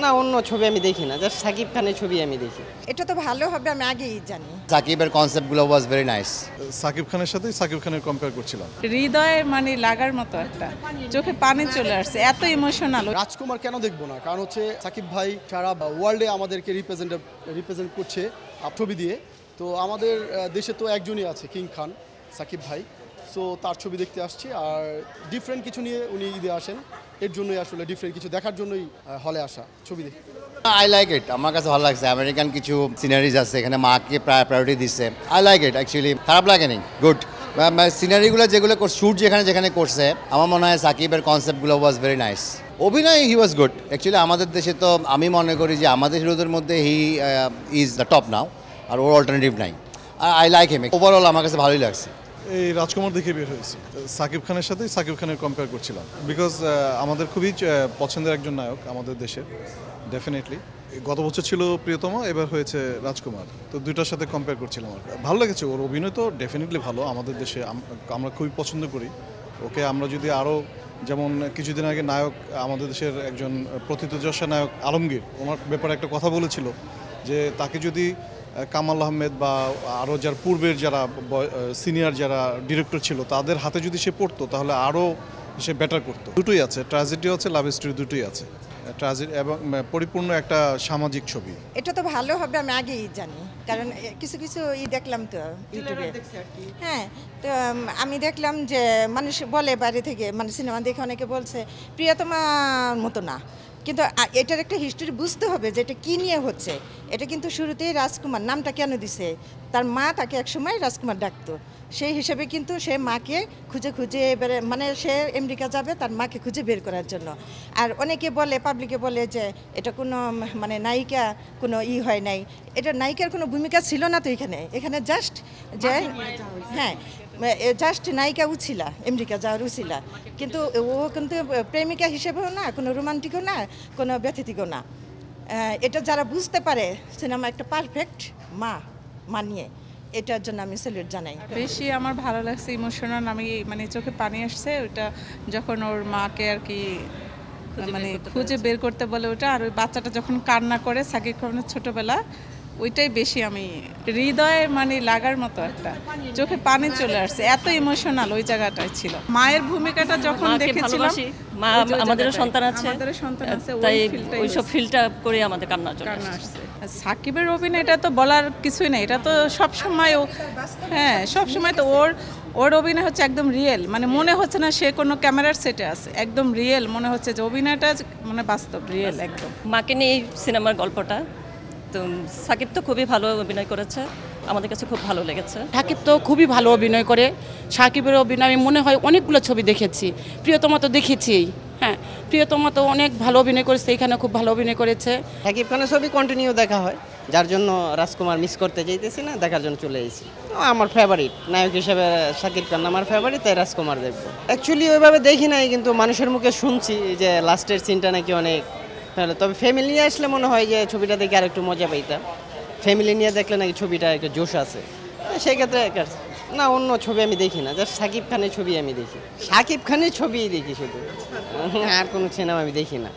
না, অন্য ছবি আমি দেখি না, জাস্ট সাকিব খানের ছবি আমি দেখি। এটা তো ভালো হবে আমি আগেই জানি। সাকিবের কনসেপ্টগুলো ওয়াজ ভেরি নাইস। সাকিব খানের সাথে সাকিব খানের কম্পেয়ার করছিলাম। হৃদয়ের মানে লাগার মতো একটা চোখে পানি চলে আসছে, এত ইমোশনাল। রাজকুমার কেন দেখবো না, কারণ হচ্ছে সাকিব ভাই সারা ওয়ার্ল্ডে আমাদেরকে রিপ্রেজেন্ট করছে ছবি দিয়ে। তো আমাদের দেশে তো একজনই আছে, কিং খান সাকিব ভাই। সো তার ছবি দেখতে আসছি, আর ডিফারেন্ট কিছু নিয়ে উনি ঈদে আসেন, এর জন্যই আসলে ডিফারেন্ট কিছু দেখার জন্যই হলে আসা ছবি দেখতে। আই লাইক ইট, আমার কাছে ভালো লাগছে। আমেরিকান কিছু সিনারিজ আছে এখানে, মাকে প্রায়োরিটি দিচ্ছে। আই লাইক ইট অ্যাকচুয়ালি, খারাপ লাগেনি, গুড। সিনারিগুলো যেগুলো শ্যুট যেখানে করছে, আমার মনে হয় সাকিবের কনসেপ্টগুলো ওয়াজ ভেরি নাইস। অভিনয় হি ওয়াজ গুড অ্যাকচুয়ালি। আমাদের দেশে তো আমি মনে করি যে আমাদের হিরোদের মধ্যে he is the top now, আর ওর অল্টারনেটিভ নাই। আই লাইক হিম, ওভারঅল আমার কাছে ভালোই লাগছে। এই রাজকুমার দেখে বের হয়েছি, সাকিব খানের সাথে সাকিব খানের কম্পেয়ার করছিলাম, বিকজ আমাদের খুবই পছন্দের একজন নায়ক আমাদের দেশের, ডেফিনেটলি। গত বছর ছিল প্রিয়তম, এবার হয়েছে রাজকুমার, তো দুইটার সাথে কম্পেয়ার করছিলাম। আর ভালো লেগেছে, ওর অভিনয় তো ডেফিনেটলি ভালো। আমাদের দেশে আমরা খুবই পছন্দ করি ওকে। আমরা যদি আরও, যেমন কিছুদিন আগে নায়ক আমাদের দেশের একজন প্রথিতযশা নায়ক আলমগীর, ওনার ব্যাপারে একটা কথা বলেছিল যে তাকে যদি কামাল আহমেদ বা আরও যার পূর্বের যারা সিনিয়র যারা ডিরেক্টর ছিল তাদের হাতে যদি সে পড়তো তাহলে আরও সে বেটার করতো। দুটোই আছে, ট্র্যাজেডিও আছে, লাভ স্টোরি, দুটোই আছে। ট্র্যাজেডি এবং পরিপূর্ণ একটা সামাজিক ছবি। এটা তো ভালো হবে আমি আগেই জানি, কারণ কিছু কিছু দেখলাম তো ইউটিউবে। হ্যাঁ, তো আমি দেখলাম যে মানুষ বলে বাইরে থেকে, মানে সিনেমা দেখে অনেকে বলছে প্রিয়তমার মতো না, কিন্তু এটার একটা হিস্টোরি বুঝতে হবে যে এটা কী নিয়ে হচ্ছে। এটা কিন্তু শুরুতেই রাজকুমার নামটা কেন দিছে, তার মা তাকে একসময় রাজকুমার ডাকতো, সেই হিসেবে কিন্তু সে মাকে খুঁজে খুঁজে এবারে মানে সে আমেরিকা যাবে তার মাকে খুঁজে বের করার জন্য। আর অনেকে বলে, পাবলিকে বলে যে এটা কোনো মানে নায়িকা কোনো হয় নাই, এটা নায়িকার কোনো ভূমিকা ছিল না তো এখানে জাস্ট যে হ্যাঁ জাস্ট নায়িকা উছিলা, আমেরিকা যাওয়ার উছিলা, কিন্তু ও কিন্তু প্রেমিকা হিসেবেও না, কোনো রোমান্টিকও না, কোনো ব্যথিতিকও না। এটা যারা বুঝতে পারে সিনেমা একটা পারফেক্ট মানিয়ে, এটার জন্য আমি স্যালুট জানাই। বেশি আমার ভালো লাগছে ইমোশনাল, আমি মানে চোখে পানি আসছে ওটা যখন ওর মাকে আর কি মানে খুঁজে বের করতে বলে ওটা, আর ওই বাচ্চাটা যখন কান্না করে সাকিব খানের ছোটবেলা, ওইটাই বেশি আমি হৃদয়ের মানে লাগার মতো একটা চোখে পানি চলে আসছে, এত ইমোশনাল ওই জায়গাটাই ছিল। মায়ের ভূমিকাটা যখন দেখেছিলাম, মা আমাদেরও সন্তান আছে, তাই ওইসব ফিলটা করে আমাদের কান্না আসছে। সাকিবের অভিনয়টা তো বলার কিছুই নেই, এটা তো সবসময় হ্যাঁ সবসময় তো ওর অভিনয় হচ্ছে একদম রিয়েল, মানে মনে হচ্ছে না সে কোনো ক্যামেরার সেটে আছে, একদম রিয়েল মনে হচ্ছে যে অভিনয়টা মানে বাস্তব রিয়েল একদম। মাকে নিয়ে এই সিনেমার গল্পটা, তো সাকিব তো খুবই ভালো অভিনয় করেছে, আমাদের কাছে খুব ভালো লেগেছে। সাকিব তো খুবই ভালো অভিনয় করে, সাকিবের অভিনয় আমি মনে হয় অনেকগুলো ছবি দেখেছি, প্রিয়তমা তো দেখেছি। হ্যাঁ, প্রিয়তমা তো অনেক ভালো অভিনয় করেছে, এখানে খুব ভালো অভিনয় করেছে। সাকিব খানের ছবি কন্টিনিউ দেখা হয়, যার জন্য রাজকুমার মিস করতে চাইতেছি না, দেখার জন্য চলে এসেছি। আমার ফেভারিট নায়ক হিসেবে সাকিব খান আমার ফেভারিট, তাই রাজকুমার দেখবো। অ্যাকচুয়ালি ওইভাবে দেখি নাই, কিন্তু মানুষের মুখে শুনছি যে লাস্টের সিনটা নাকি অনেক ভালো। তবে ফ্যামিলি নিয়ে আসলে মনে হয় যে ছবিটা দেখে আর একটু মজা পাইতাম। ফ্যামিলি নিয়ে দেখলে নাকি ছবিটা একটু জোশ আছে, সেক্ষেত্রে না, অন্য ছবি আমি দেখি না, জাস্ট সাকিব খানের ছবি আমি দেখি, সাকিব খানের ছবিই দেখি শুধু, আর কোনো সিনেমা আমি দেখি না।